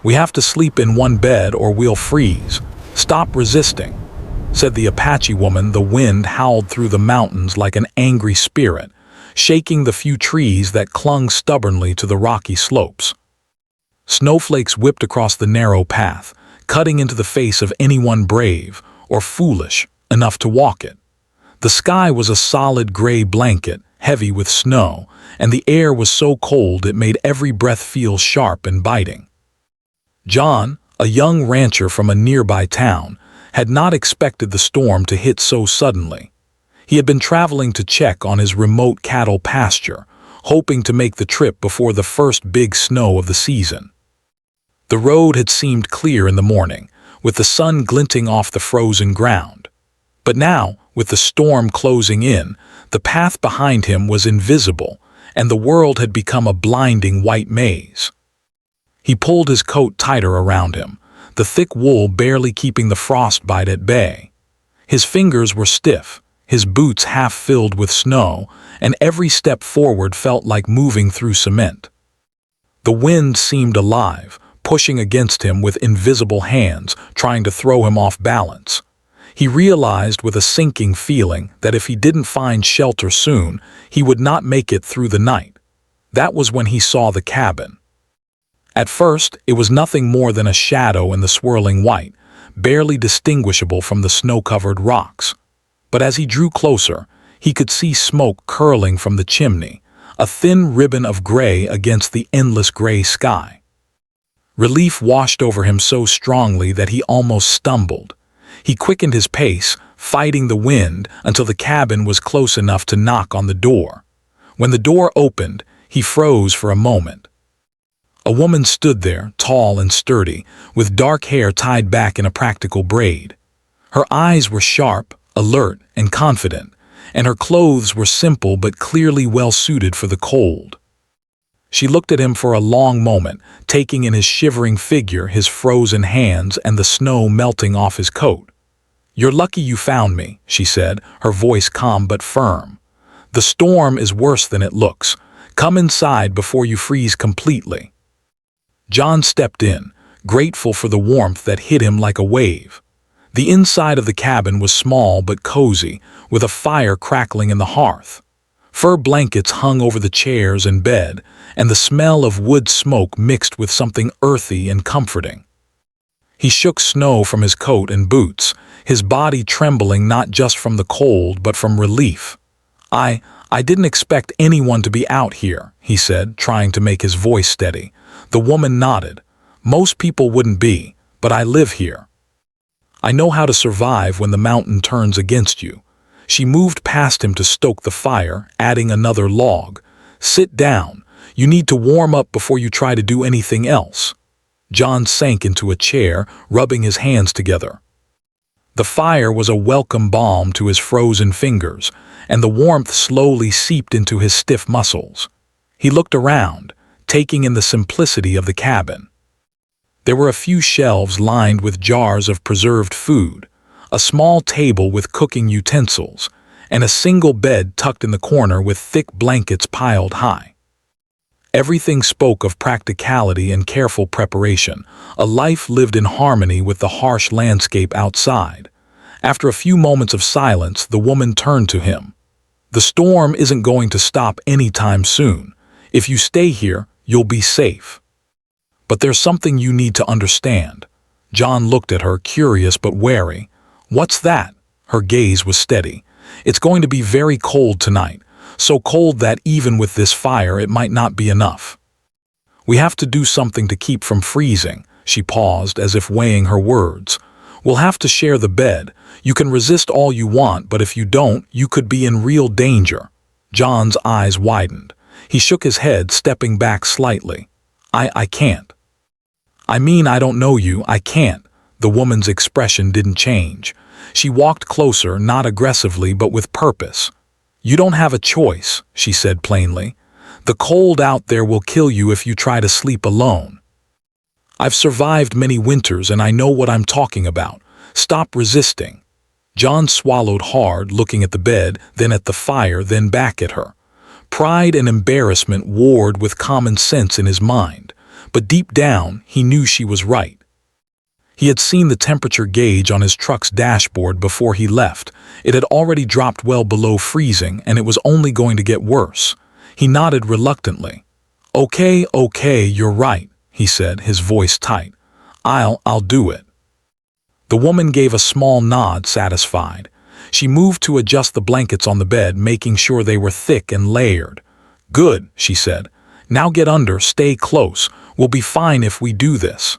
"We have to sleep in one bed or we'll freeze. Stop resisting," said the Apache woman. The wind howled through the mountains like an angry spirit, shaking the few trees that clung stubbornly to the rocky slopes. Snowflakes whipped across the narrow path, cutting into the face of anyone brave or foolish enough to walk it. The sky was a solid gray blanket, heavy with snow, and the air was so cold it made every breath feel sharp and biting. John, a young rancher from a nearby town, had not expected the storm to hit so suddenly. He had been traveling to check on his remote cattle pasture, hoping to make the trip before the first big snow of the season. The road had seemed clear in the morning, with the sun glinting off the frozen ground. But now, with the storm closing in, the path behind him was invisible, and the world had become a blinding white maze. He pulled his coat tighter around him, the thick wool barely keeping the frostbite at bay. His fingers were stiff, his boots half filled with snow, and every step forward felt like moving through cement. The wind seemed alive, pushing against him with invisible hands, trying to throw him off balance. He realized with a sinking feeling that if he didn't find shelter soon, he would not make it through the night. That was when he saw the cabin. At first, it was nothing more than a shadow in the swirling white, barely distinguishable from the snow-covered rocks. But as he drew closer, he could see smoke curling from the chimney, a thin ribbon of gray against the endless gray sky. Relief washed over him so strongly that he almost stumbled. He quickened his pace, fighting the wind until the cabin was close enough to knock on the door. When the door opened, he froze for a moment. A woman stood there, tall and sturdy, with dark hair tied back in a practical braid. Her eyes were sharp, alert, and confident, and her clothes were simple but clearly well-suited for the cold. She looked at him for a long moment, taking in his shivering figure, his frozen hands, and the snow melting off his coat. "You're lucky you found me," she said, her voice calm but firm. "The storm is worse than it looks. Come inside before you freeze completely." John stepped in, grateful for the warmth that hit him like a wave. The inside of the cabin was small but cozy, with a fire crackling in the hearth. Fur blankets hung over the chairs and bed, and the smell of wood smoke mixed with something earthy and comforting. He shook snow from his coat and boots, his body trembling not just from the cold but from relief. I didn't expect anyone to be out here," he said, trying to make his voice steady. The woman nodded. "Most people wouldn't be, but I live here. I know how to survive when the mountain turns against you." She moved past him to stoke the fire, adding another log. "Sit down. You need to warm up before you try to do anything else." John sank into a chair, rubbing his hands together. The fire was a welcome balm to his frozen fingers, and the warmth slowly seeped into his stiff muscles. He looked around, taking in the simplicity of the cabin. There were a few shelves lined with jars of preserved food, a small table with cooking utensils, and a single bed tucked in the corner with thick blankets piled high. Everything spoke of practicality and careful preparation, a life lived in harmony with the harsh landscape outside. After a few moments of silence, the woman turned to him. "The storm isn't going to stop anytime soon. If you stay here, you'll be safe. But there's something you need to understand." John looked at her, curious but wary. "What's that?" Her gaze was steady. "It's going to be very cold tonight, so cold that even with this fire it might not be enough. We have to do something to keep from freezing." She paused, as if weighing her words. "We'll have to share the bed. You can resist all you want, but if you don't, you could be in real danger." John's eyes widened. He shook his head, stepping back slightly. I can't." "I mean, I don't know you, I can't." The woman's expression didn't change. She walked closer, not aggressively but with purpose. "You don't have a choice," she said plainly. "The cold out there will kill you if you try to sleep alone. I've survived many winters and I know what I'm talking about. Stop resisting." John swallowed hard, looking at the bed, then at the fire, then back at her. Pride and embarrassment warred with common sense in his mind, but deep down, he knew she was right. He had seen the temperature gauge on his truck's dashboard before he left. It had already dropped well below freezing, and it was only going to get worse. He nodded reluctantly. Okay, you're right," he said, his voice tight. I'll do it." The woman gave a small nod, satisfied. She moved to adjust the blankets on the bed, making sure they were thick and layered. "Good," she said. "Now get under, stay close. We'll be fine if we do this."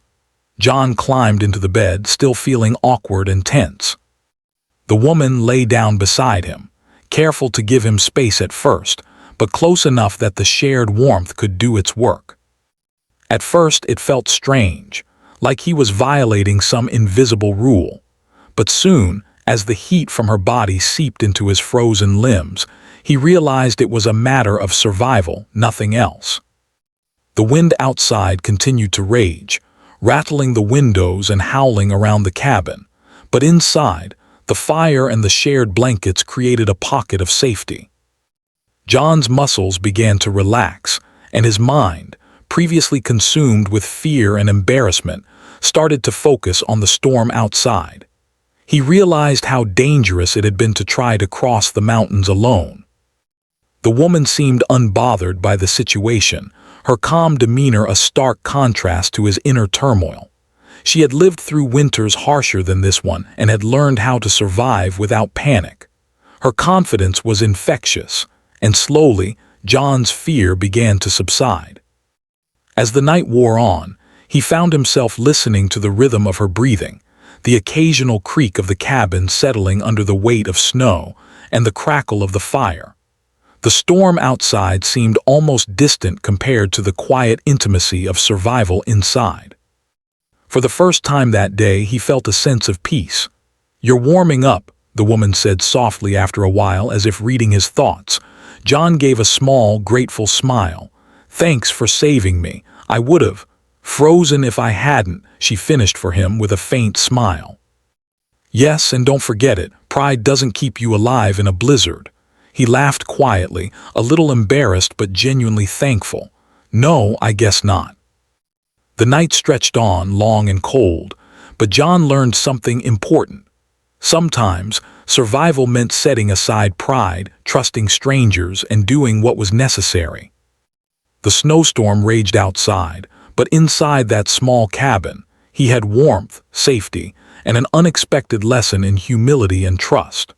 John climbed into the bed, still feeling awkward and tense. The woman lay down beside him, careful to give him space at first, but close enough that the shared warmth could do its work. At first it felt strange, like he was violating some invisible rule. But soon, as the heat from her body seeped into his frozen limbs, he realized it was a matter of survival, nothing else. The wind outside continued to rage, rattling the windows and howling around the cabin, but inside, the fire and the shared blankets created a pocket of safety. John's muscles began to relax, and his mind, previously consumed with fear and embarrassment, started to focus on the storm outside. He realized how dangerous it had been to try to cross the mountains alone. The woman seemed unbothered by the situation, her calm demeanor a stark contrast to his inner turmoil. She had lived through winters harsher than this one and had learned how to survive without panic. Her confidence was infectious, and slowly, John's fear began to subside. As the night wore on, he found himself listening to the rhythm of her breathing, the occasional creak of the cabin settling under the weight of snow, and the crackle of the fire. The storm outside seemed almost distant compared to the quiet intimacy of survival inside. For the first time that day, he felt a sense of peace. "You're warming up," the woman said softly after a while, as if reading his thoughts. John gave a small, grateful smile. "Thanks for saving me. I would have frozen if I hadn't," she finished for him with a faint smile. "Yes, and don't forget it, pride doesn't keep you alive in a blizzard." He laughed quietly, a little embarrassed but genuinely thankful. "No, I guess not." The night stretched on, long and cold, but John learned something important. Sometimes, survival meant setting aside pride, trusting strangers, and doing what was necessary. The snowstorm raged outside, but inside that small cabin, he had warmth, safety, and an unexpected lesson in humility and trust.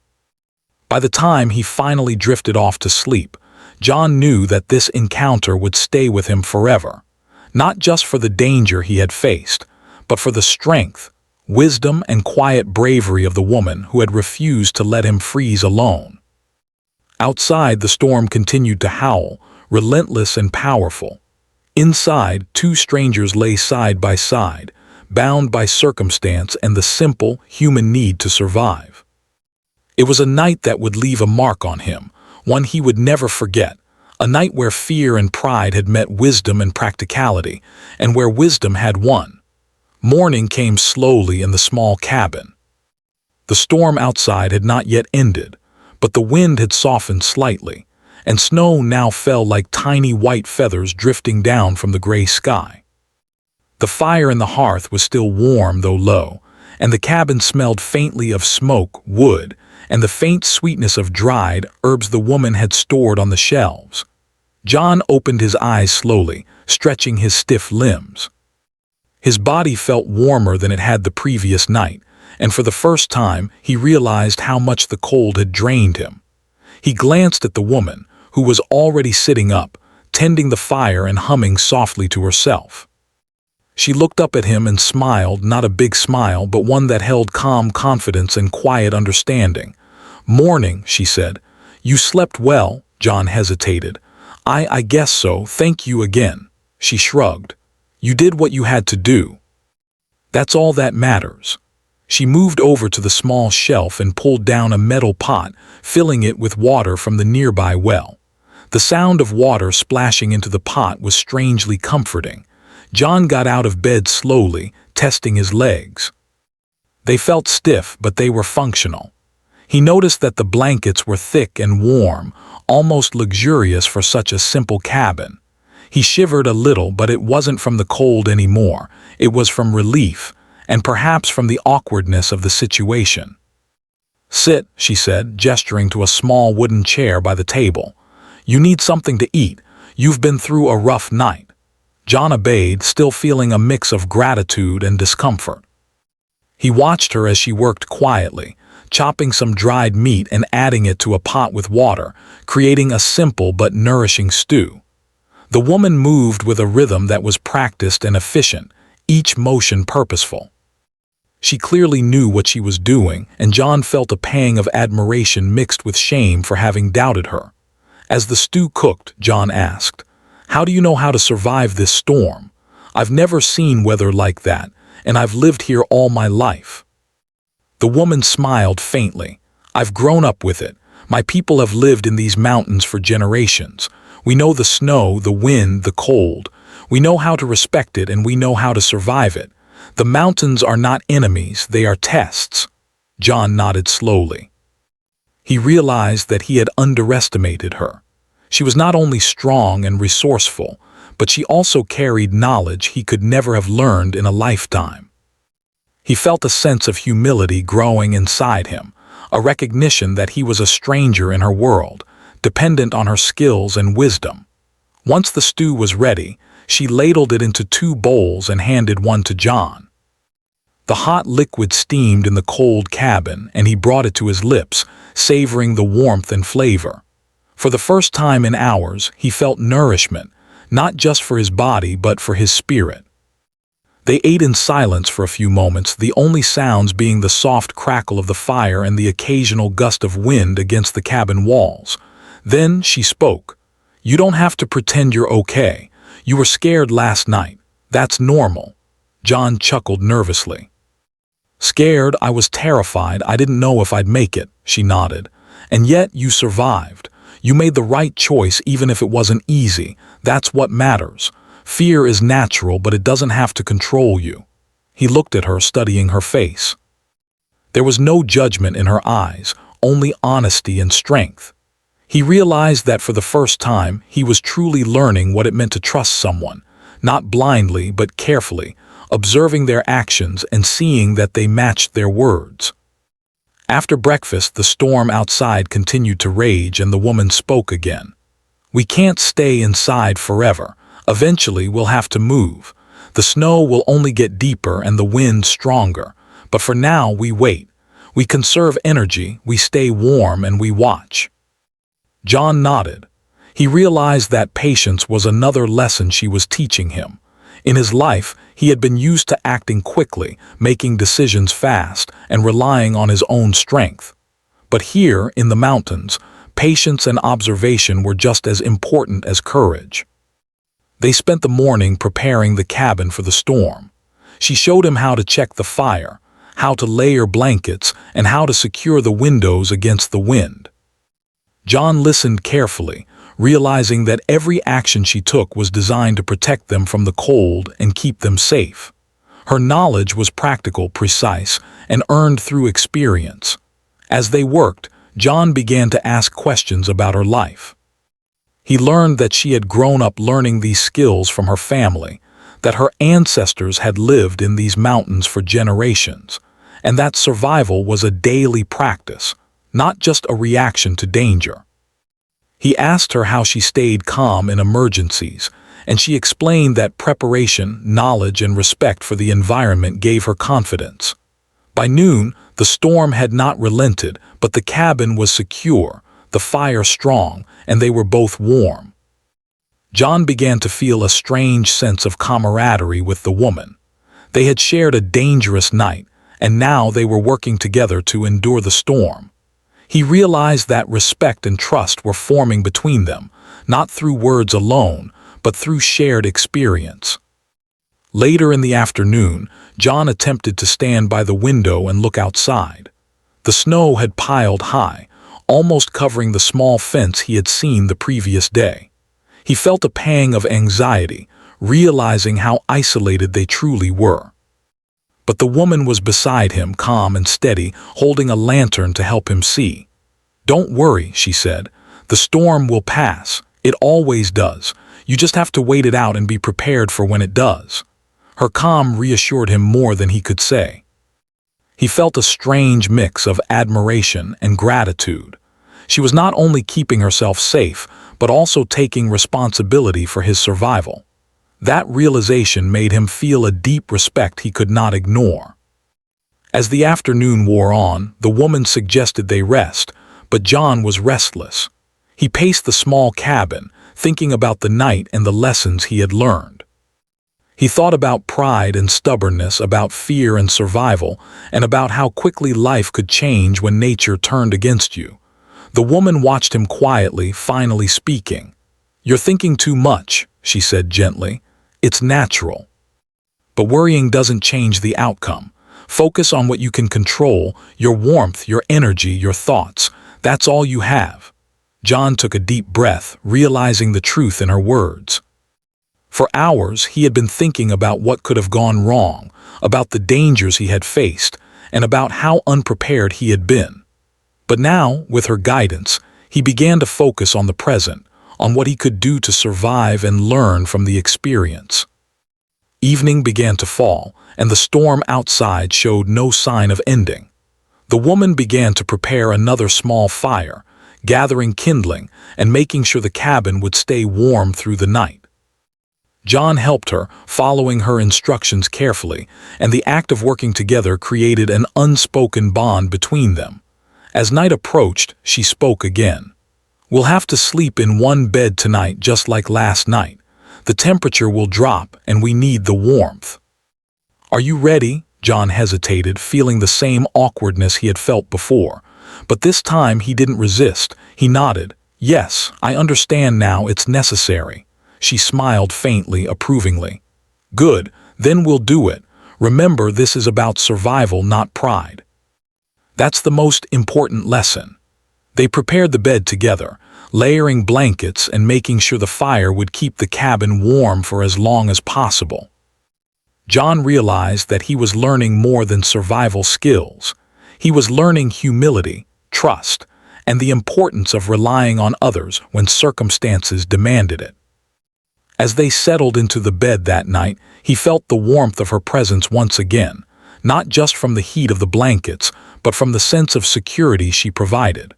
By the time he finally drifted off to sleep, John knew that this encounter would stay with him forever, not just for the danger he had faced, but for the strength, wisdom, and quiet bravery of the woman who had refused to let him freeze alone. Outside, the storm continued to howl, relentless and powerful. Inside, two strangers lay side by side, bound by circumstance and the simple, human need to survive. It was a night that would leave a mark on him, one he would never forget, a night where fear and pride had met wisdom and practicality, and where wisdom had won. Morning came slowly in the small cabin. The storm outside had not yet ended, but the wind had softened slightly, and snow now fell like tiny white feathers drifting down from the gray sky. The fire in the hearth was still warm though low, and the cabin smelled faintly of smoke, wood, and the faint sweetness of dried herbs the woman had stored on the shelves. John opened his eyes slowly, stretching his stiff limbs. His body felt warmer than it had the previous night, and for the first time he realized how much the cold had drained him. He glanced at the woman, who was already sitting up, tending the fire and humming softly to herself. She looked up at him and smiled, not a big smile, but one that held calm confidence and quiet understanding. "Morning," she said. "You slept well?" John hesitated. I guess so, thank you again." She shrugged. "You did what you had to do. That's all that matters." She moved over to the small shelf and pulled down a metal pot, filling it with water from the nearby well. The sound of water splashing into the pot was strangely comforting. John got out of bed slowly, testing his legs. They felt stiff, but they were functional. He noticed that the blankets were thick and warm, almost luxurious for such a simple cabin. He shivered a little, but it wasn't from the cold anymore. It was from relief, and perhaps from the awkwardness of the situation. "Sit," she said, gesturing to a small wooden chair by the table. "You need something to eat. You've been through a rough night." John obeyed, still feeling a mix of gratitude and discomfort. He watched her as she worked quietly, chopping some dried meat and adding it to a pot with water, creating a simple but nourishing stew. The woman moved with a rhythm that was practiced and efficient, each motion purposeful. She clearly knew what she was doing, and John felt a pang of admiration mixed with shame for having doubted her. As the stew cooked, John asked, "How do you know how to survive this storm? I've never seen weather like that, and I've lived here all my life." The woman smiled faintly. "I've grown up with it. My people have lived in these mountains for generations. We know the snow, the wind, the cold. We know how to respect it, and we know how to survive it. The mountains are not enemies, they are tests." John nodded slowly. He realized that he had underestimated her. She was not only strong and resourceful, but she also carried knowledge he could never have learned in a lifetime. He felt a sense of humility growing inside him, a recognition that he was a stranger in her world, dependent on her skills and wisdom. Once the stew was ready, she ladled it into 2 bowls and handed one to John. The hot liquid steamed in the cold cabin, and he brought it to his lips, savoring the warmth and flavor. For the first time in hours, he felt nourishment, not just for his body but for his spirit. They ate in silence for a few moments, the only sounds being the soft crackle of the fire and the occasional gust of wind against the cabin walls. Then she spoke. "You don't have to pretend you're okay. You were scared last night. That's normal." John chuckled nervously. "Scared? I was terrified. I didn't know if I'd make it," she nodded. "And yet you survived. You made the right choice even if it wasn't easy. That's what matters. Fear is natural, but it doesn't have to control you." He looked at her, studying her face. There was no judgment in her eyes, only honesty and strength. He realized that for the first time, he was truly learning what it meant to trust someone, not blindly but carefully, observing their actions and seeing that they matched their words. After breakfast, the storm outside continued to rage, and the woman spoke again. "We can't stay inside forever. Eventually, we'll have to move. The snow will only get deeper and the wind stronger, but for now we wait. We conserve energy, we stay warm, and we watch." John nodded. He realized that patience was another lesson she was teaching him. In his life, he had been used to acting quickly, making decisions fast, and relying on his own strength. But here, in the mountains, patience and observation were just as important as courage. They spent the morning preparing the cabin for the storm. She showed him how to check the fire, how to layer blankets, and how to secure the windows against the wind. John listened carefully, realizing that every action she took was designed to protect them from the cold and keep them safe. Her knowledge was practical, precise, and earned through experience. As they worked, John began to ask questions about her life. He learned that she had grown up learning these skills from her family, that her ancestors had lived in these mountains for generations, and that survival was a daily practice, not just a reaction to danger. He asked her how she stayed calm in emergencies, and she explained that preparation, knowledge, and respect for the environment gave her confidence. By noon, the storm had not relented, but the cabin was secure, the fire strong, and they were both warm. John began to feel a strange sense of camaraderie with the woman. They had shared a dangerous night, and now they were working together to endure the storm. He realized that respect and trust were forming between them, not through words alone, but through shared experience. Later in the afternoon, John attempted to stand by the window and look outside. The snow had piled high, almost covering the small fence he had seen the previous day. He felt a pang of anxiety, realizing how isolated they truly were. But the woman was beside him, calm and steady, holding a lantern to help him see. "Don't worry," she said. "The storm will pass. It always does. You just have to wait it out and be prepared for when it does." Her calm reassured him more than he could say. He felt a strange mix of admiration and gratitude. She was not only keeping herself safe, but also taking responsibility for his survival. That realization made him feel a deep respect he could not ignore. As the afternoon wore on, the woman suggested they rest, but John was restless. He paced the small cabin, thinking about the night and the lessons he had learned. He thought about pride and stubbornness, about fear and survival, and about how quickly life could change when nature turned against you. The woman watched him quietly, finally speaking. "You're thinking too much," she said gently. "It's natural. But worrying doesn't change the outcome. Focus on what you can control, your warmth, your energy, your thoughts. That's all you have." John took a deep breath, realizing the truth in her words. For hours, he had been thinking about what could have gone wrong, about the dangers he had faced, and about how unprepared he had been. But now, with her guidance, he began to focus on the present, on what he could do to survive and learn from the experience. Evening began to fall, and the storm outside showed no sign of ending. The woman began to prepare another small fire, gathering kindling and making sure the cabin would stay warm through the night. John helped her, following her instructions carefully, and the act of working together created an unspoken bond between them. As night approached, she spoke again. "We'll have to sleep in one bed tonight just like last night. The temperature will drop and we need the warmth." "Are you ready?" John hesitated, feeling the same awkwardness he had felt before. But this time he didn't resist. He nodded. "Yes, I understand now, it's necessary." She smiled faintly, approvingly. "Good, then we'll do it. Remember, this is about survival, not pride." That's the most important lesson. They prepared the bed together, layering blankets and making sure the fire would keep the cabin warm for as long as possible. John realized that he was learning more than survival skills. He was learning humility, trust, and the importance of relying on others when circumstances demanded it. As they settled into the bed that night, he felt the warmth of her presence once again, not just from the heat of the blankets, but from the sense of security she provided.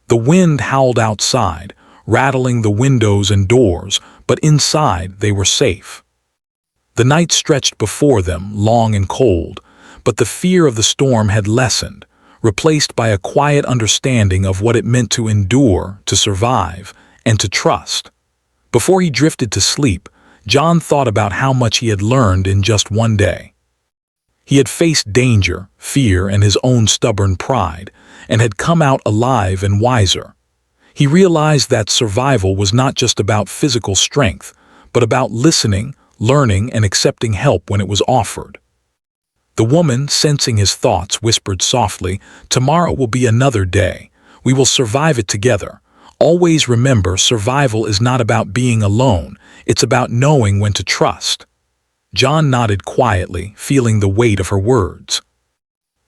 The wind howled outside, rattling the windows and doors, but inside they were safe. The night stretched before them, long and cold, but the fear of the storm had lessened, replaced by a quiet understanding of what it meant to endure, to survive, and to trust. Before he drifted to sleep, John thought about how much he had learned in just one day. He had faced danger, fear, and his own stubborn pride, and had come out alive and wiser. He realized that survival was not just about physical strength, but about listening, learning, and accepting help when it was offered. The woman, sensing his thoughts, whispered softly, "Tomorrow will be another day. We will survive it together. Always remember, survival is not about being alone, it's about knowing when to trust." John nodded quietly, feeling the weight of her words.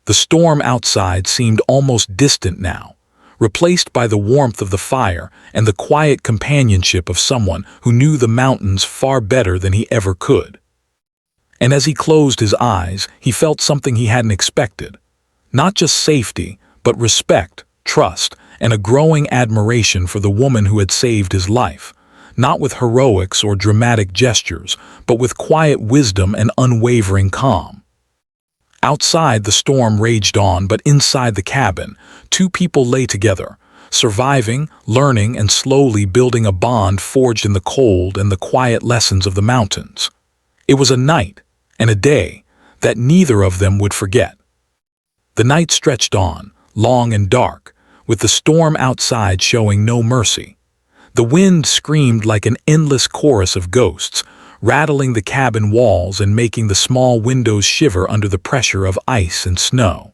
The storm outside seemed almost distant now, replaced by the warmth of the fire and the quiet companionship of someone who knew the mountains far better than he ever could. And as he closed his eyes, he felt something he hadn't expected. Not just safety, but respect, trust, and a growing admiration for the woman who had saved his life, not with heroics or dramatic gestures, but with quiet wisdom and unwavering calm. Outside, the storm raged on, but inside the cabin, two people lay together, surviving, learning, and slowly building a bond forged in the cold and the quiet lessons of the mountains. It was a night and a day that neither of them would forget. The night stretched on, long and dark, with the storm outside showing no mercy. The wind screamed like an endless chorus of ghosts, rattling the cabin walls and making the small windows shiver under the pressure of ice and snow.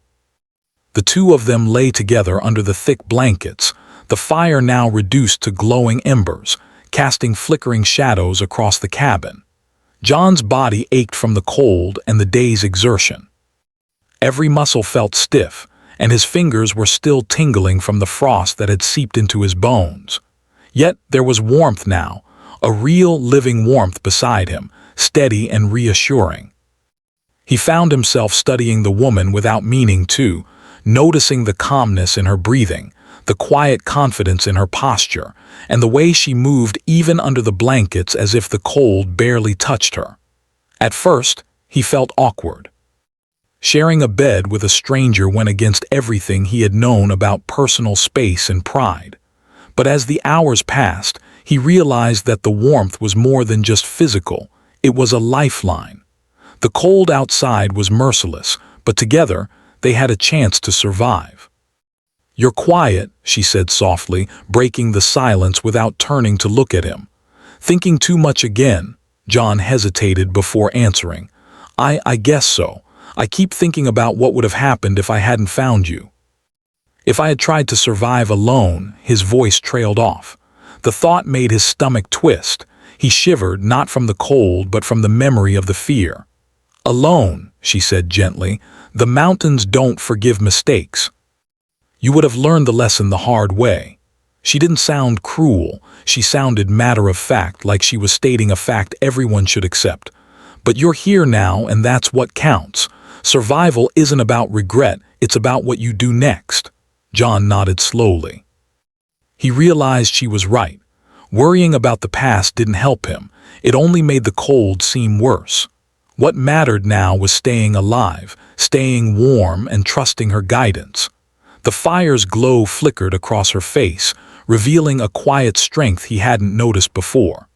The two of them lay together under the thick blankets, the fire now reduced to glowing embers, casting flickering shadows across the cabin. John's body ached from the cold and the day's exertion. Every muscle felt stiff, and his fingers were still tingling from the frost that had seeped into his bones. Yet there was warmth now, a real living warmth beside him, steady and reassuring. He found himself studying the woman without meaning to, noticing the calmness in her breathing, the quiet confidence in her posture, and the way she moved even under the blankets as if the cold barely touched her. At first, he felt awkward. Sharing a bed with a stranger went against everything he had known about personal space and pride. But as the hours passed, he realized that the warmth was more than just physical, it was a lifeline. The cold outside was merciless, but together, they had a chance to survive. "You're quiet," she said softly, breaking the silence without turning to look at him. "Thinking too much again?" John hesitated before answering. I guess so. I keep thinking about what would have happened if I hadn't found you." "If I had tried to survive alone," his voice trailed off. The thought made his stomach twist. He shivered, not from the cold, but from the memory of the fear. "Alone," she said gently, "the mountains don't forgive mistakes. You would have learned the lesson the hard way." She didn't sound cruel, she sounded matter-of-fact, like she was stating a fact everyone should accept. "But you're here now, and that's what counts. Survival isn't about regret, it's about what you do next." John nodded slowly. He realized she was right. Worrying about the past didn't help him, it only made the cold seem worse. What mattered now was staying alive, staying warm, and trusting her guidance. The fire's glow flickered across her face, revealing a quiet strength he hadn't noticed before.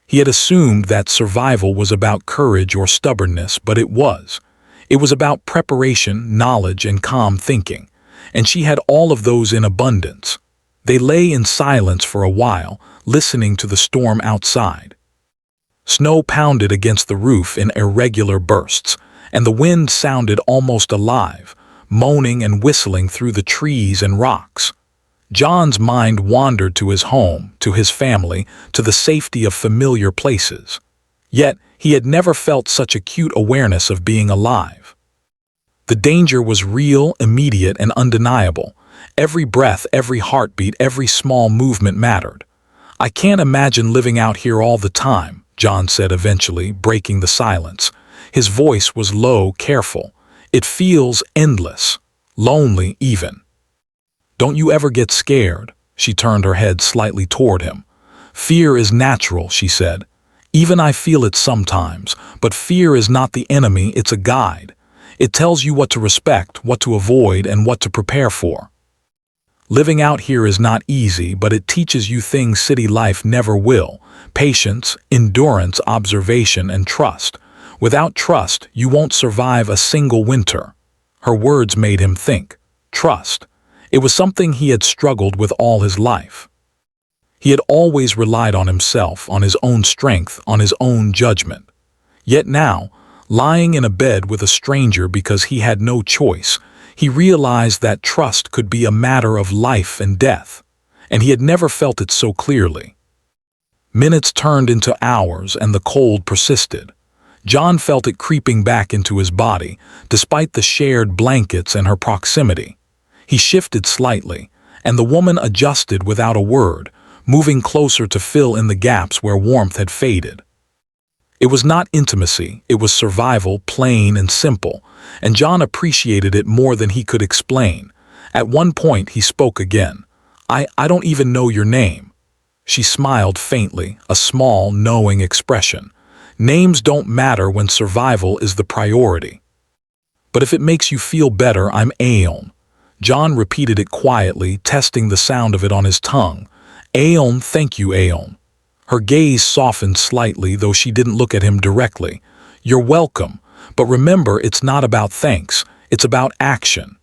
He had assumed that survival was about courage or stubbornness, but it was. It was about preparation, knowledge, and calm thinking, and she had all of those in abundance. They lay in silence for a while, listening to the storm outside. Snow pounded against the roof in irregular bursts, and the wind sounded almost alive, moaning and whistling through the trees and rocks. John's mind wandered to his home, to his family, to the safety of familiar places. Yet, he had never felt such acute awareness of being alive. The danger was real, immediate, and undeniable. Every breath, every heartbeat, every small movement mattered. "I can't imagine living out here all the time," John said eventually, breaking the silence. His voice was low, careful. "It feels endless, lonely even." "Don't you ever get scared?" She turned her head slightly toward him. "Fear is natural," she said. "Even I feel it sometimes, but fear is not the enemy, it's a guide. It tells you what to respect, what to avoid, and what to prepare for. Living out here is not easy, but it teaches you things city life never will: patience, endurance, observation, and trust. Without trust, you won't survive a single winter." Her words made him think. Trust. It was something he had struggled with all his life. He had always relied on himself, on his own strength, on his own judgment. Yet now, lying in a bed with a stranger because he had no choice, he realized that trust could be a matter of life and death, and he had never felt it so clearly. Minutes turned into hours, and the cold persisted. John felt it creeping back into his body, despite the shared blankets and her proximity. He shifted slightly, and the woman adjusted without a word, moving closer to fill in the gaps where warmth had faded. It was not intimacy, it was survival, plain and simple, and John appreciated it more than he could explain. At one point he spoke again. I don't even know your name." She smiled faintly, a small, knowing expression. "Names don't matter when survival is the priority." "But if it makes you feel better, I'm Aeon." John repeated it quietly, testing the sound of it on his tongue. "Aeon, thank you, Aeon." Her gaze softened slightly, though she didn't look at him directly. "You're welcome, but remember, it's not about thanks, it's about action.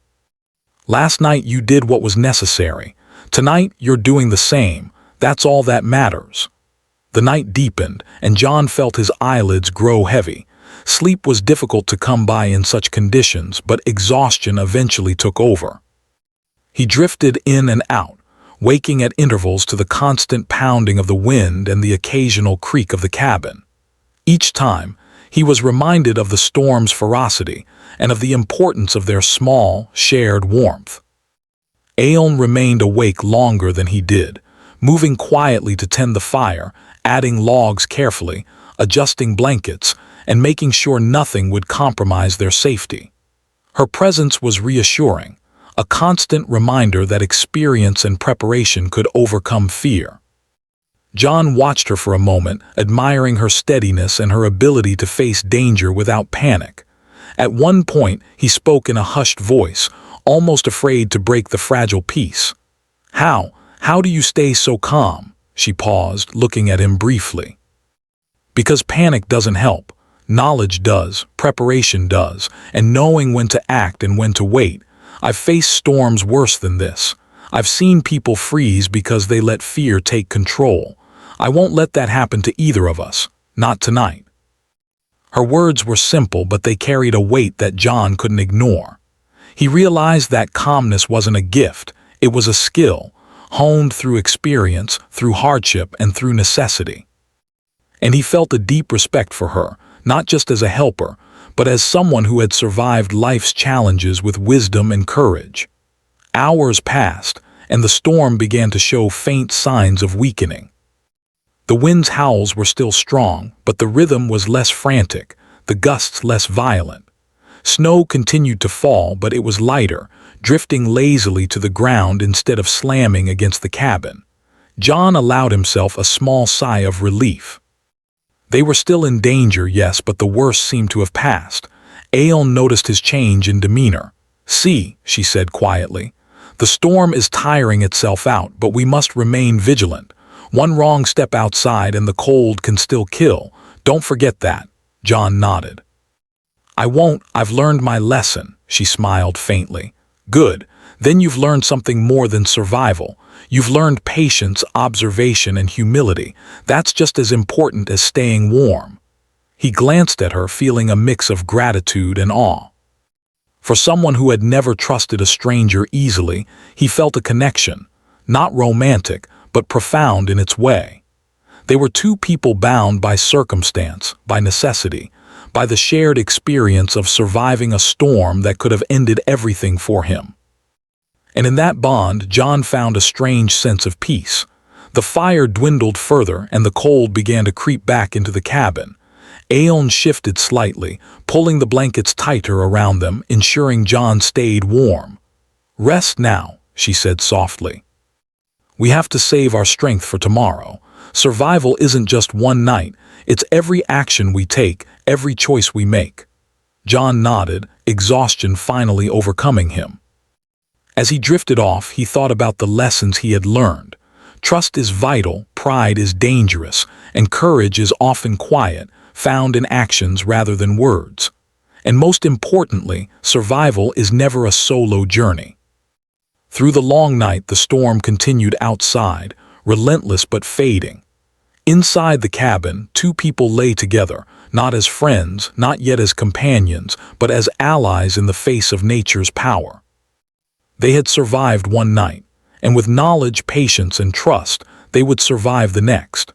Last night you did what was necessary. Tonight you're doing the same. That's all that matters." The night deepened, and John felt his eyelids grow heavy. Sleep was difficult to come by in such conditions, but exhaustion eventually took over. He drifted in and out, waking at intervals to the constant pounding of the wind and the occasional creak of the cabin. Each time, he was reminded of the storm's ferocity and of the importance of their small, shared warmth. Aeon remained awake longer than he did, moving quietly to tend the fire, adding logs carefully, adjusting blankets, and making sure nothing would compromise their safety. Her presence was reassuring, a constant reminder that experience and preparation could overcome fear. John watched her for a moment, admiring her steadiness and her ability to face danger without panic. At one point, he spoke in a hushed voice, almost afraid to break the fragile peace. How do you stay so calm?" She paused, looking at him briefly. "Because panic doesn't help. Knowledge does, preparation does, and knowing when to act and when to wait. I've faced storms worse than this. I've seen people freeze because they let fear take control. I won't let that happen to either of us, not tonight." Her words were simple, but they carried a weight that John couldn't ignore. He realized that calmness wasn't a gift, it was a skill, honed through experience, through hardship, and through necessity. And he felt a deep respect for her, not just as a helper, but as someone who had survived life's challenges with wisdom and courage. Hours passed, and the storm began to show faint signs of weakening. The wind's howls were still strong, but the rhythm was less frantic, the gusts less violent. Snow continued to fall, but it was lighter, drifting lazily to the ground instead of slamming against the cabin. John allowed himself a small sigh of relief. They were still in danger, yes, but the worst seemed to have passed. Aeon noticed his change in demeanor. "See," she said quietly, "the storm is tiring itself out, but we must remain vigilant. One wrong step outside and the cold can still kill. Don't forget that." John nodded. "I won't, I've learned my lesson," she smiled faintly. "Good, then you've learned something more than survival. You've learned patience, observation, and humility. That's just as important as staying warm." He glanced at her, feeling a mix of gratitude and awe. For someone who had never trusted a stranger easily, he felt a connection, not romantic, but profound in its way. They were two people bound by circumstance, by necessity, by the shared experience of surviving a storm that could have ended everything for him. And in that bond, John found a strange sense of peace. The fire dwindled further, and the cold began to creep back into the cabin. Aeon shifted slightly, pulling the blankets tighter around them, ensuring John stayed warm. "Rest now," she said softly. "We have to save our strength for tomorrow. Survival isn't just one night, it's every action we take, every choice we make." John nodded, exhaustion finally overcoming him. As he drifted off, he thought about the lessons he had learned. Trust is vital, pride is dangerous, and courage is often quiet, found in actions rather than words. And most importantly, survival is never a solo journey. Through the long night, the storm continued outside, relentless but fading. Inside the cabin, two people lay together, not as friends, not yet as companions, but as allies in the face of nature's power. They had survived one night, and with knowledge, patience, and trust, they would survive the next.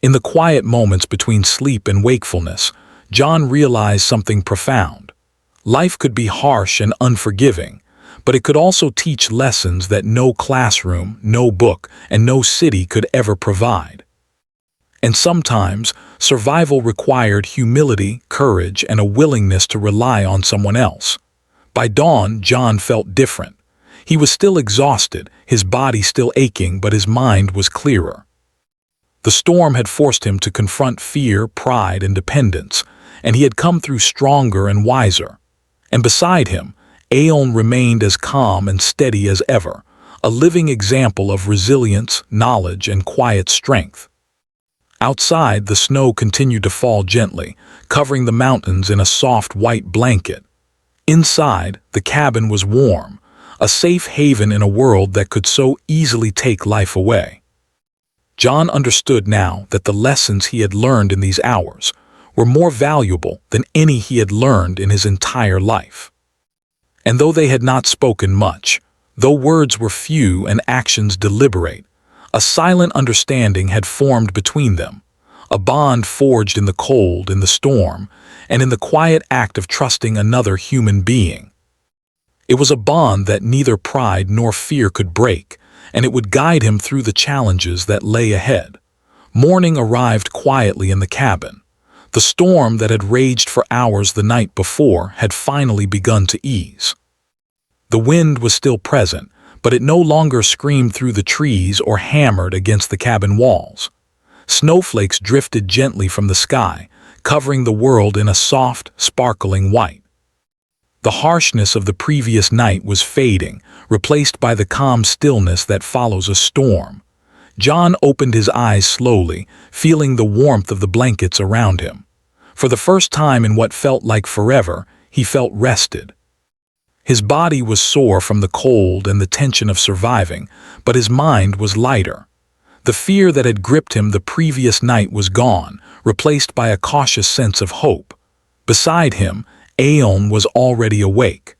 In the quiet moments between sleep and wakefulness, John realized something profound. Life could be harsh and unforgiving, but it could also teach lessons that no classroom, no book, and no city could ever provide. And sometimes, survival required humility, courage, and a willingness to rely on someone else. By dawn, John felt different. He was still exhausted, his body still aching, but his mind was clearer. The storm had forced him to confront fear, pride, and dependence, and he had come through stronger and wiser. And beside him, Aeon remained as calm and steady as ever, a living example of resilience, knowledge, and quiet strength. Outside, the snow continued to fall gently, covering the mountains in a soft white blanket. Inside, the cabin was warm, a safe haven in a world that could so easily take life away. John understood now that the lessons he had learned in these hours were more valuable than any he had learned in his entire life. And though they had not spoken much, though words were few and actions deliberate, a silent understanding had formed between them, a bond forged in the cold, in the storm, and in the quiet act of trusting another human being. It was a bond that neither pride nor fear could break, and it would guide him through the challenges that lay ahead. Morning arrived quietly in the cabin. The storm that had raged for hours the night before had finally begun to ease. The wind was still present, but it no longer screamed through the trees or hammered against the cabin walls. Snowflakes drifted gently from the sky, covering the world in a soft, sparkling white. The harshness of the previous night was fading, replaced by the calm stillness that follows a storm. John opened his eyes slowly, feeling the warmth of the blankets around him. For the first time in what felt like forever, he felt rested. His body was sore from the cold and the tension of surviving, but his mind was lighter. The fear that had gripped him the previous night was gone, replaced by a cautious sense of hope. Beside him, Aeon was already awake.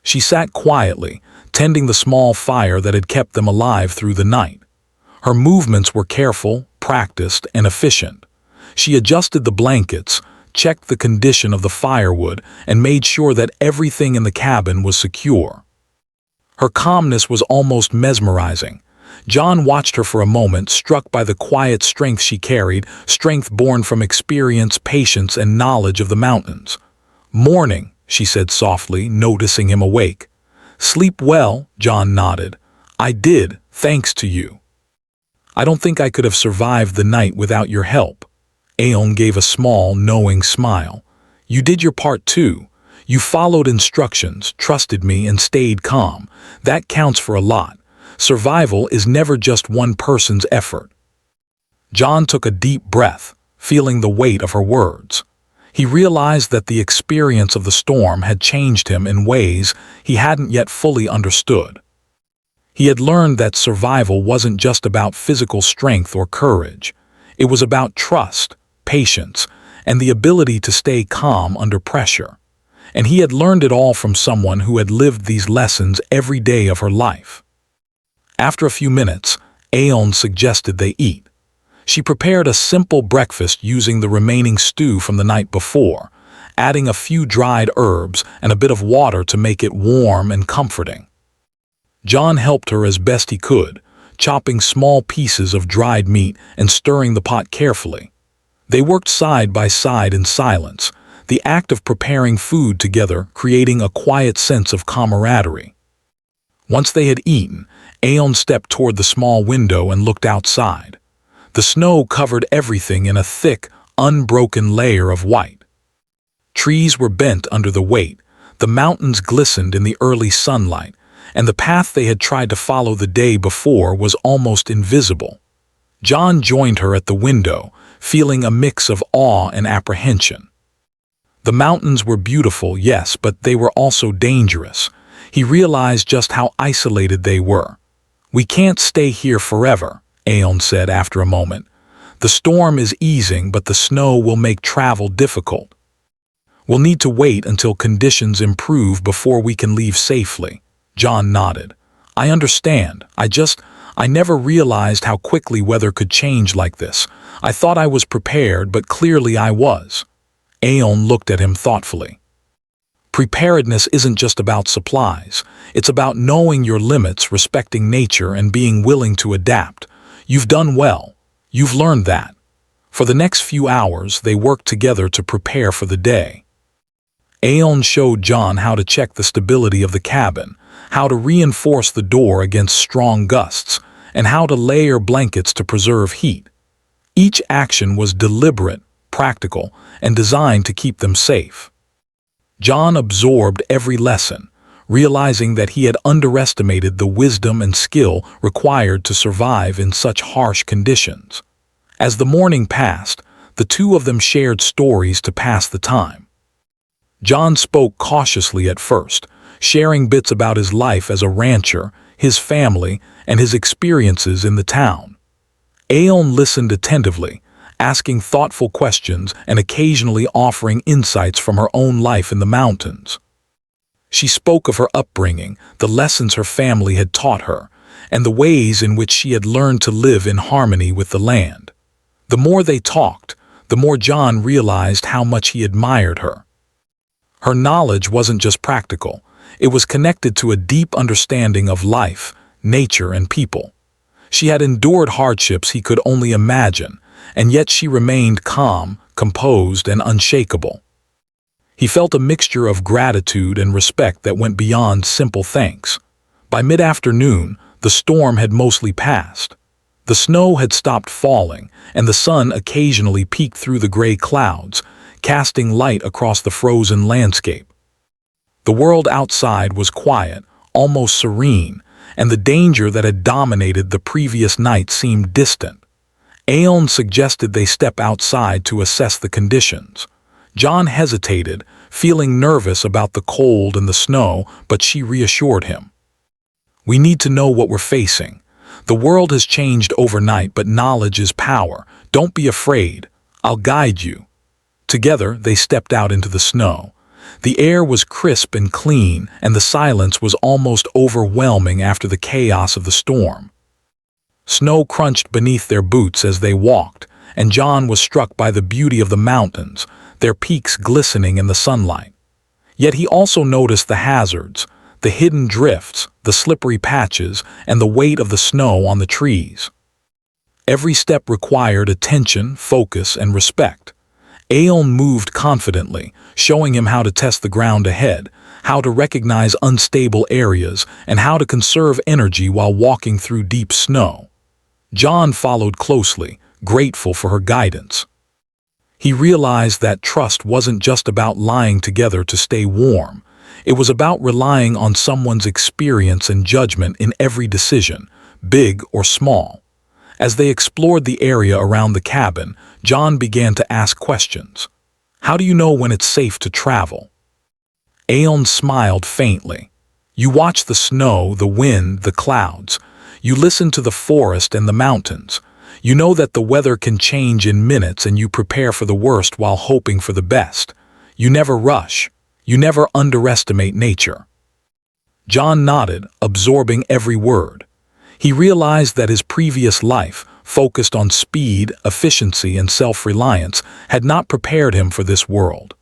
She sat quietly, tending the small fire that had kept them alive through the night. Her movements were careful, practiced, and efficient. She adjusted the blankets, checked the condition of the firewood, and made sure that everything in the cabin was secure. Her calmness was almost mesmerizing. John watched her for a moment, struck by the quiet strength she carried, strength born from experience, patience, and knowledge of the mountains. "Morning," she said softly, noticing him awake. "Sleep well," John nodded. "I did, thanks to you." "I don't think I could have survived the night without your help." Aeon gave a small, knowing smile. "You did your part too. You followed instructions, trusted me, and stayed calm. That counts for a lot. Survival is never just one person's effort." John took a deep breath, feeling the weight of her words. He realized that the experience of the storm had changed him in ways he hadn't yet fully understood. He had learned that survival wasn't just about physical strength or courage. It was about trust, patience, and the ability to stay calm under pressure. And he had learned it all from someone who had lived these lessons every day of her life. After a few minutes, Aeon suggested they eat. She prepared a simple breakfast using the remaining stew from the night before, adding a few dried herbs and a bit of water to make it warm and comforting. John helped her as best he could, chopping small pieces of dried meat and stirring the pot carefully. They worked side by side in silence, the act of preparing food together creating a quiet sense of camaraderie. Once they had eaten, Aeon stepped toward the small window and looked outside. The snow covered everything in a thick, unbroken layer of white. Trees were bent under the weight, the mountains glistened in the early sunlight, and the path they had tried to follow the day before was almost invisible. John joined her at the window, feeling a mix of awe and apprehension. The mountains were beautiful, yes, but they were also dangerous. He realized just how isolated they were. "We can't stay here forever," Aeon said after a moment. "The storm is easing, but the snow will make travel difficult. We'll need to wait until conditions improve before we can leave safely." John nodded. "I understand. I never realized how quickly weather could change like this. I thought I was prepared, but clearly I was." Aeon looked at him thoughtfully. "Preparedness isn't just about supplies. It's about knowing your limits, respecting nature, and being willing to adapt. You've done well. You've learned that." For the next few hours, they worked together to prepare for the day. Aeon showed John how to check the stability of the cabin, how to reinforce the door against strong gusts, and how to layer blankets to preserve heat. Each action was deliberate, practical, and designed to keep them safe. John absorbed every lesson, realizing that he had underestimated the wisdom and skill required to survive in such harsh conditions. As the morning passed, the two of them shared stories to pass the time. John spoke cautiously at first, sharing bits about his life as a rancher, his family, and his experiences in the town. Aeon listened attentively, asking thoughtful questions and occasionally offering insights from her own life in the mountains. She spoke of her upbringing, the lessons her family had taught her, and the ways in which she had learned to live in harmony with the land. The more they talked, the more John realized how much he admired her. Her knowledge wasn't just practical, it was connected to a deep understanding of life, nature, and people. She had endured hardships he could only imagine, and yet she remained calm, composed, and unshakable. He felt a mixture of gratitude and respect that went beyond simple thanks. By mid-afternoon, the storm had mostly passed. The snow had stopped falling, and the sun occasionally peeked through the gray clouds, casting light across the frozen landscape. The world outside was quiet, almost serene, and the danger that had dominated the previous night seemed distant. Aeon suggested they step outside to assess the conditions. John hesitated, feeling nervous about the cold and the snow, but she reassured him. "We need to know what we're facing. The world has changed overnight, but knowledge is power. Don't be afraid. I'll guide you." Together, they stepped out into the snow. The air was crisp and clean, and the silence was almost overwhelming after the chaos of the storm. Snow crunched beneath their boots as they walked, and John was struck by the beauty of the mountains, their peaks glistening in the sunlight. Yet he also noticed the hazards, the hidden drifts, the slippery patches, and the weight of the snow on the trees. Every step required attention, focus, and respect. Aeon moved confidently, showing him how to test the ground ahead, how to recognize unstable areas, and how to conserve energy while walking through deep snow. John followed closely, grateful for her guidance. He realized that trust wasn't just about lying together to stay warm. It was about relying on someone's experience and judgment in every decision, big or small. As they explored the area around the cabin, John began to ask questions. "How do you know when it's safe to travel?" Aeon smiled faintly. "You watch the snow, the wind, the clouds. You listen to the forest and the mountains. You know that the weather can change in minutes, and you prepare for the worst while hoping for the best. You never rush. You never underestimate nature." John nodded, absorbing every word. He realized that his previous life, focused on speed, efficiency, and self-reliance, had not prepared him for this world.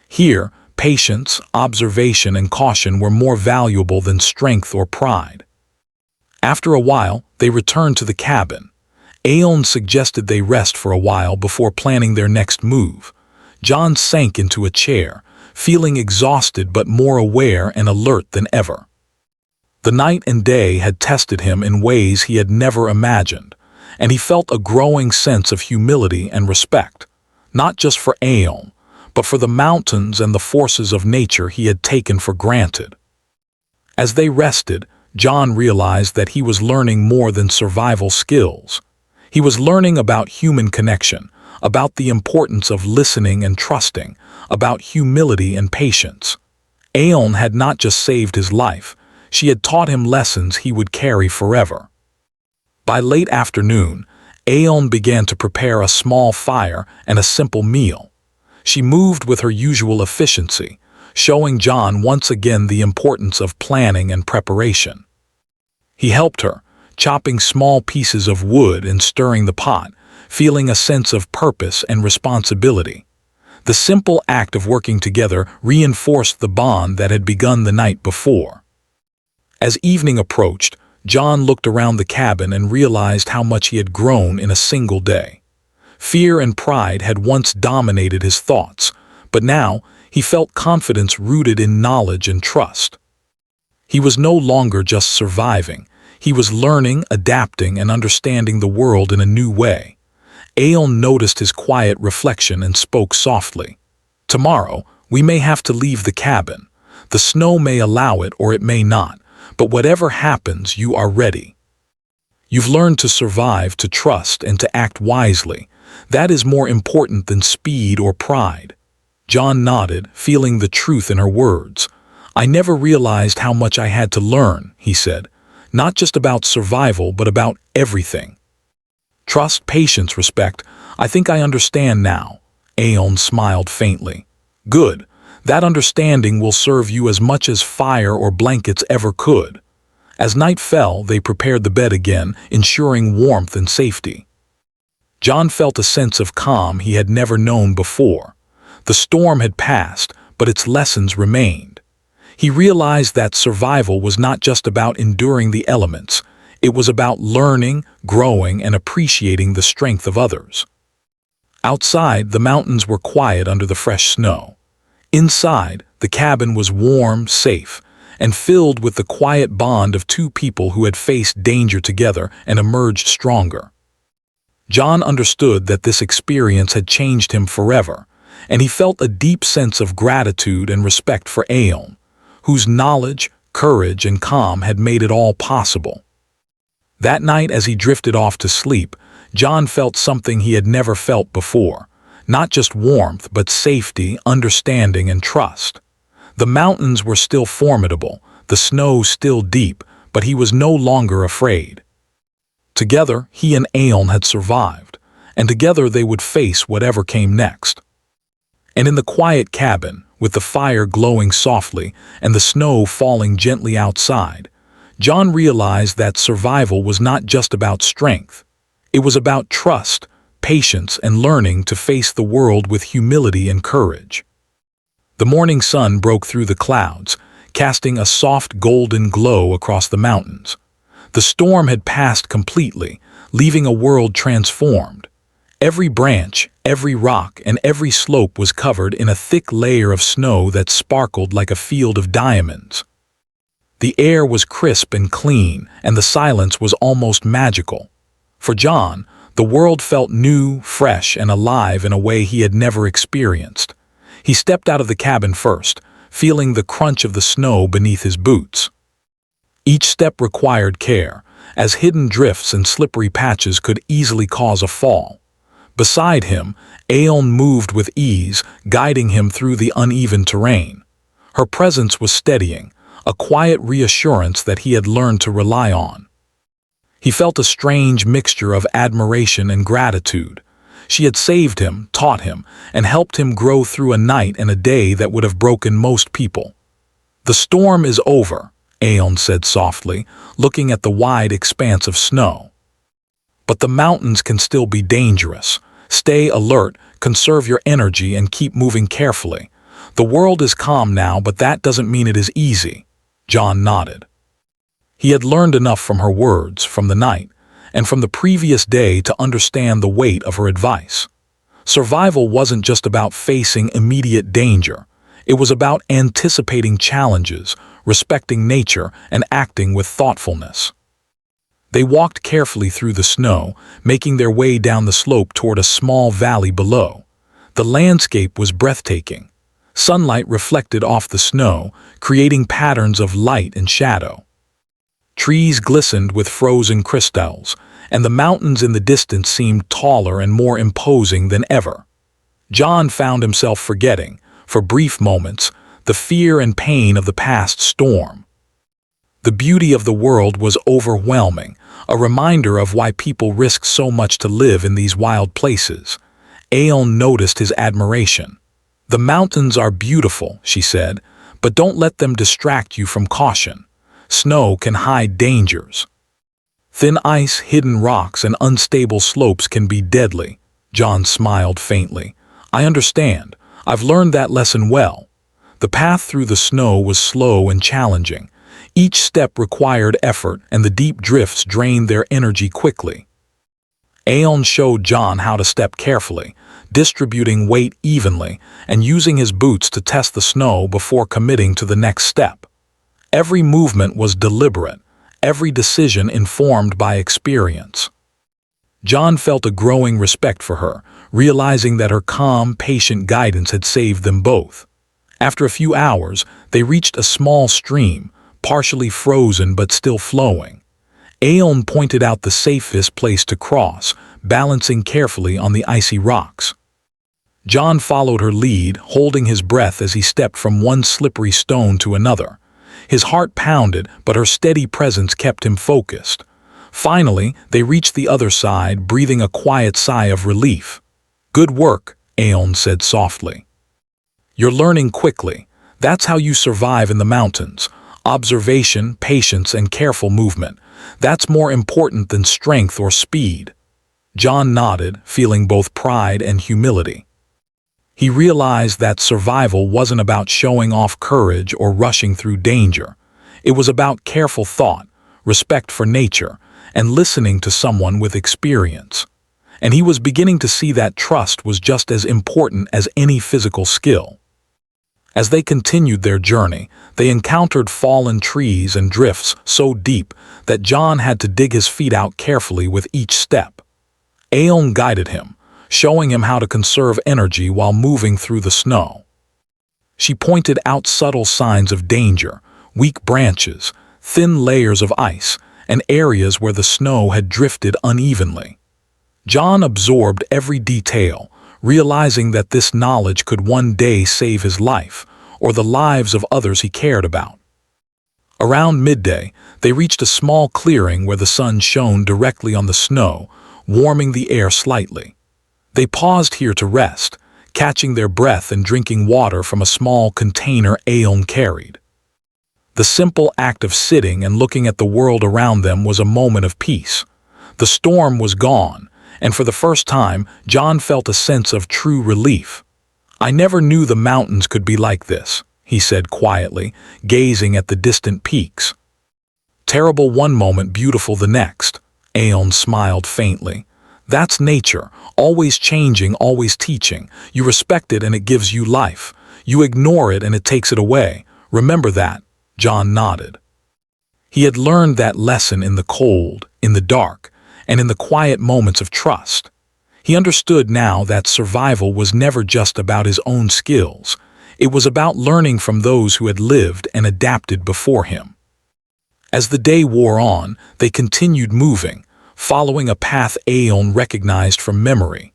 Here, patience, observation, and caution were more valuable than strength or pride. After a while, they returned to the cabin. Aeon suggested they rest for a while before planning their next move. John sank into a chair, feeling exhausted but more aware and alert than ever. The night and day had tested him in ways he had never imagined, and he felt a growing sense of humility and respect, not just for Aeon, but for the mountains and the forces of nature he had taken for granted. As they rested, John realized that he was learning more than survival skills. He was learning about human connection, about the importance of listening and trusting, about humility and patience. Aeon had not just saved his life, she had taught him lessons he would carry forever. By late afternoon, Aeon began to prepare a small fire and a simple meal. She moved with her usual efficiency, showing John once again the importance of planning and preparation. He helped her, chopping small pieces of wood and stirring the pot, feeling a sense of purpose and responsibility. The simple act of working together reinforced the bond that had begun the night before. As evening approached, John looked around the cabin and realized how much he had grown in a single day. Fear and pride had once dominated his thoughts, but now he felt confidence rooted in knowledge and trust. He was no longer just surviving. He was learning, adapting, and understanding the world in a new way. Aeon noticed his quiet reflection and spoke softly. "Tomorrow, we may have to leave the cabin. The snow may allow it or it may not, but whatever happens, you are ready. You've learned to survive, to trust, and to act wisely. That is more important than speed or pride." John nodded, feeling the truth in her words. "I never realized how much I had to learn," he said. "Not just about survival, but about everything. Trust, patience, respect. I think I understand now." Aeon smiled faintly. "Good. That understanding will serve you as much as fire or blankets ever could." As night fell, they prepared the bed again, ensuring warmth and safety. John felt a sense of calm he had never known before. The storm had passed, but its lessons remained. He realized that survival was not just about enduring the elements. It was about learning, growing, and appreciating the strength of others. Outside, the mountains were quiet under the fresh snow. Inside, the cabin was warm, safe, and filled with the quiet bond of two people who had faced danger together and emerged stronger. John understood that this experience had changed him forever, and he felt a deep sense of gratitude and respect for Aeon, whose knowledge, courage, and calm had made it all possible. That night, as he drifted off to sleep, John felt something he had never felt before. Not just warmth, but safety, understanding, and trust. The mountains were still formidable, the snow still deep, but he was no longer afraid. Together, he and Aeon had survived, and together they would face whatever came next. And in the quiet cabin, with the fire glowing softly and the snow falling gently outside, John realized that survival was not just about strength. It was about trust, patience, and learning to face the world with humility and courage. The morning sun broke through the clouds, casting a soft golden glow across the mountains. The storm had passed completely, leaving a world transformed. Every branch, every rock, and every slope was covered in a thick layer of snow that sparkled like a field of diamonds. The air was crisp and clean, and the silence was almost magical. For John, the world felt new, fresh, and alive in a way he had never experienced. He stepped out of the cabin first, feeling the crunch of the snow beneath his boots. Each step required care, as hidden drifts and slippery patches could easily cause a fall. Beside him, Aeon moved with ease, guiding him through the uneven terrain. Her presence was steadying, a quiet reassurance that he had learned to rely on. He felt a strange mixture of admiration and gratitude. She had saved him, taught him, and helped him grow through a night and a day that would have broken most people. "The storm is over," Aeon said softly, looking at the wide expanse of snow. "But the mountains can still be dangerous. Stay alert, conserve your energy, and keep moving carefully. The world is calm now, but that doesn't mean it is easy." John nodded. He had learned enough from her words, from the night, and from the previous day to understand the weight of her advice. Survival wasn't just about facing immediate danger. It was about anticipating challenges, respecting nature, and acting with thoughtfulness. They walked carefully through the snow, making their way down the slope toward a small valley below. The landscape was breathtaking. Sunlight reflected off the snow, creating patterns of light and shadow. Trees glistened with frozen crystals, and the mountains in the distance seemed taller and more imposing than ever. John found himself forgetting, for brief moments, the fear and pain of the past storm. The beauty of the world was overwhelming, a reminder of why people risk so much to live in these wild places. Aeon noticed his admiration. "The mountains are beautiful," she said, "but don't let them distract you from caution. Snow can hide dangers. Thin ice, hidden rocks, and unstable slopes can be deadly." John smiled faintly. "I understand. I've learned that lesson well." The path through the snow was slow and challenging. Each step required effort, and the deep drifts drained their energy quickly. Aeon showed John how to step carefully, distributing weight evenly, and using his boots to test the snow before committing to the next step. Every movement was deliberate, every decision informed by experience. John felt a growing respect for her, realizing that her calm, patient guidance had saved them both. After a few hours, they reached a small stream, partially frozen but still flowing. Aeon pointed out the safest place to cross, balancing carefully on the icy rocks. John followed her lead, holding his breath as he stepped from one slippery stone to another. His heart pounded, but her steady presence kept him focused. Finally, they reached the other side, breathing a quiet sigh of relief. "Good work," Aeon said softly. "You're learning quickly. That's how you survive in the mountains. Observation, patience, and careful movement. That's more important than strength or speed." John nodded, feeling both pride and humility. He realized that survival wasn't about showing off courage or rushing through danger. It was about careful thought, respect for nature, and listening to someone with experience. And he was beginning to see that trust was just as important as any physical skill. As they continued their journey, they encountered fallen trees and drifts so deep that John had to dig his feet out carefully with each step. Aeon guided him, showing him how to conserve energy while moving through the snow. She pointed out subtle signs of danger, weak branches, thin layers of ice, and areas where the snow had drifted unevenly. John absorbed every detail, realizing that this knowledge could one day save his life, or the lives of others he cared about. Around midday, they reached a small clearing where the sun shone directly on the snow, warming the air slightly. They paused here to rest, catching their breath and drinking water from a small container Aeon carried. The simple act of sitting and looking at the world around them was a moment of peace. The storm was gone, and for the first time, John felt a sense of true relief. "I never knew the mountains could be like this," he said quietly, gazing at the distant peaks. "Terrible one moment, beautiful the next," Aeon smiled faintly. "That's nature, always changing, always teaching. You respect it and it gives you life. You ignore it and it takes it away. Remember that." John nodded. He had learned that lesson in the cold, in the dark, and in the quiet moments of trust. He understood now that survival was never just about his own skills. It was about learning from those who had lived and adapted before him. As the day wore on, they continued moving, following a path Aeon recognized from memory.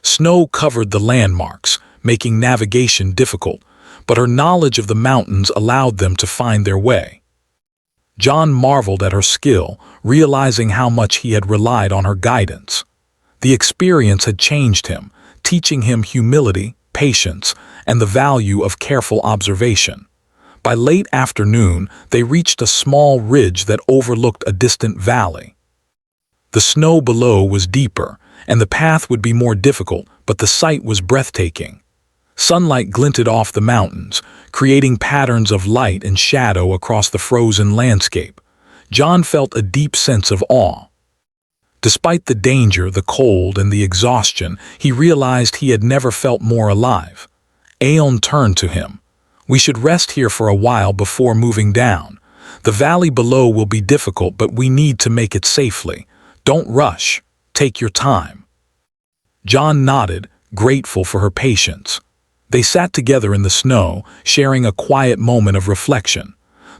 Snow covered the landmarks, making navigation difficult, but her knowledge of the mountains allowed them to find their way. John marveled at her skill, realizing how much he had relied on her guidance. The experience had changed him, teaching him humility, patience, and the value of careful observation. By late afternoon, they reached a small ridge that overlooked a distant valley. The snow below was deeper, and the path would be more difficult, but the sight was breathtaking. Sunlight glinted off the mountains, creating patterns of light and shadow across the frozen landscape. John felt a deep sense of awe. Despite the danger, the cold, and the exhaustion, he realized he had never felt more alive. Aeon turned to him. "We should rest here for a while before moving down. The valley below will be difficult, but we need to make it safely. Don't rush. Take your time." John nodded, grateful for her patience. They sat together in the snow, sharing a quiet moment of reflection.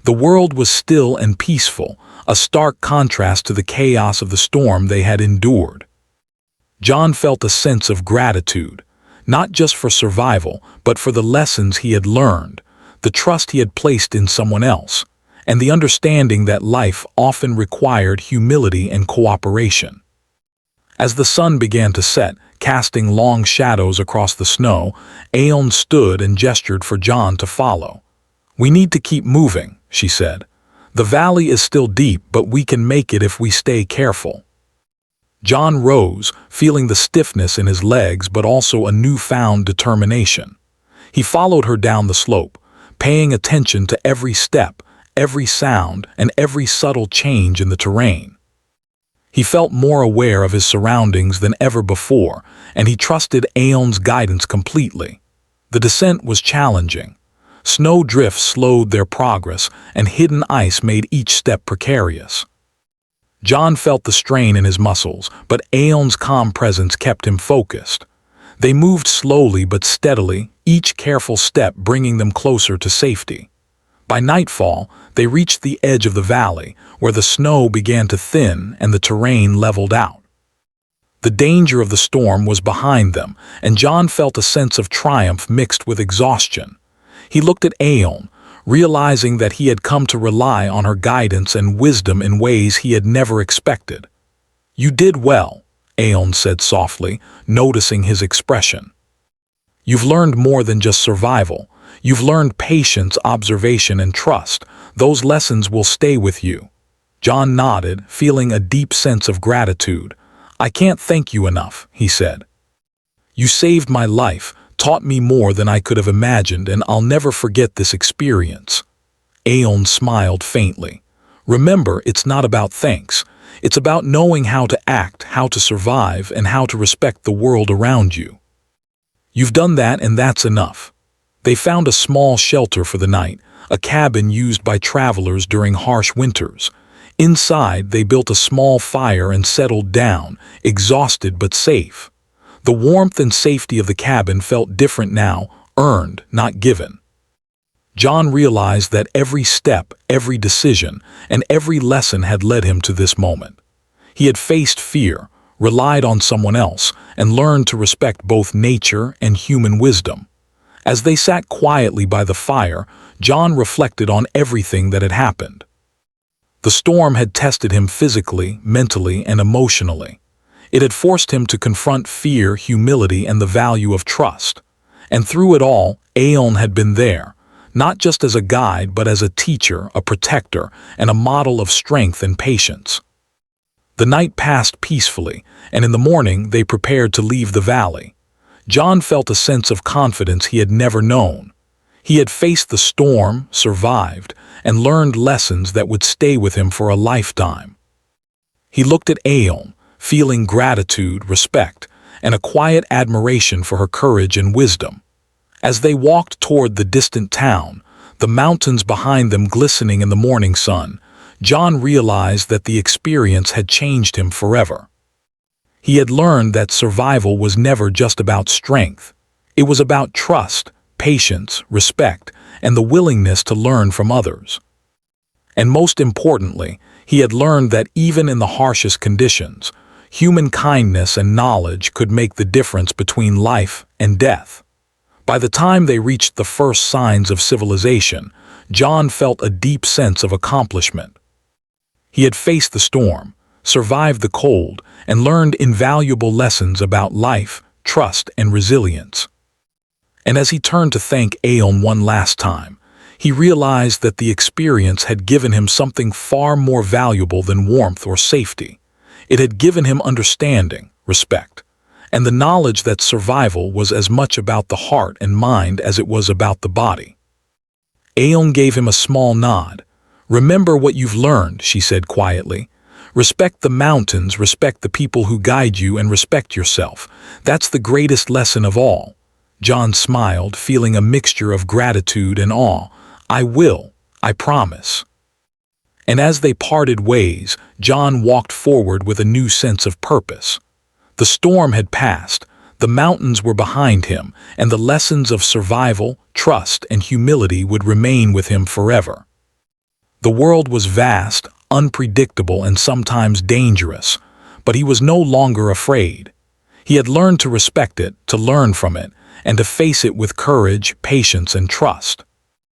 The world was still and peaceful, a stark contrast to the chaos of the storm they had endured. John felt a sense of gratitude, not just for survival, but for the lessons he had learned, the trust he had placed in someone else, and the understanding that life often required humility and cooperation. As the sun began to set, casting long shadows across the snow, Aeon stood and gestured for John to follow. "We need to keep moving," she said. "The valley is still deep, but we can make it if we stay careful." John rose, feeling the stiffness in his legs but also a newfound determination. He followed her down the slope, paying attention to every step, every sound, and every subtle change in the terrain. He felt more aware of his surroundings than ever before, and he trusted Aeon's guidance completely. The descent was challenging. Snow drifts slowed their progress, and hidden ice made each step precarious. John felt the strain in his muscles, but Aeon's calm presence kept him focused. They moved slowly but steadily, each careful step bringing them closer to safety. By nightfall, they reached the edge of the valley, where the snow began to thin and the terrain leveled out. The danger of the storm was behind them, and John felt a sense of triumph mixed with exhaustion. He looked at Aeon, realizing that he had come to rely on her guidance and wisdom in ways he had never expected. "You did well," Aeon said softly, noticing his expression. "You've learned more than just survival. You've learned patience, observation, and trust. Those lessons will stay with you." John nodded, feeling a deep sense of gratitude. "I can't thank you enough," he said. "You saved my life, taught me more than I could have imagined, and I'll never forget this experience." Aeon smiled faintly. "Remember, it's not about thanks. It's about knowing how to act, how to survive, and how to respect the world around you. You've done that, and that's enough. They found a small shelter for the night, a cabin used by travelers during harsh winters. Inside, they built a small fire and settled down, exhausted but safe. The warmth and safety of the cabin felt different now, earned, not given. John realized that every step, every decision, and every lesson had led him to this moment. He had faced fear, relied on someone else, and learned to respect both nature and human wisdom. As they sat quietly by the fire, John reflected on everything that had happened. The storm had tested him physically, mentally, and emotionally. It had forced him to confront fear, humility, and the value of trust. And through it all, Aeon had been there, not just as a guide, but as a teacher, a protector, and a model of strength and patience. The night passed peacefully, and in the morning they prepared to leave the valley. John felt a sense of confidence he had never known. He had faced the storm, survived, and learned lessons that would stay with him for a lifetime. He looked at Aeon, feeling gratitude, respect, and a quiet admiration for her courage and wisdom. As they walked toward the distant town, the mountains behind them glistening in the morning sun, John realized that the experience had changed him forever. He had learned that survival was never just about strength. It was about trust, patience, respect, and the willingness to learn from others. And most importantly, he had learned that even in the harshest conditions, human kindness and knowledge could make the difference between life and death. By the time they reached the first signs of civilization, John felt a deep sense of accomplishment. He had faced the storm, survived the cold, and learned invaluable lessons about life, trust, and resilience. And as he turned to thank Aeon one last time, he realized that the experience had given him something far more valuable than warmth or safety. It had given him understanding, respect, and the knowledge that survival was as much about the heart and mind as it was about the body. Aeon gave him a small nod. "Remember what you've learned," she said quietly. "Respect the mountains, respect the people who guide you, and respect yourself. That's the greatest lesson of all." John smiled, feeling a mixture of gratitude and awe. "I will, I promise." And as they parted ways, John walked forward with a new sense of purpose. The storm had passed, the mountains were behind him, and the lessons of survival, trust, and humility would remain with him forever. The world was vast, unpredictable, and sometimes dangerous, but he was no longer afraid. He had learned to respect it, to learn from it, and to face it with courage, patience, and trust.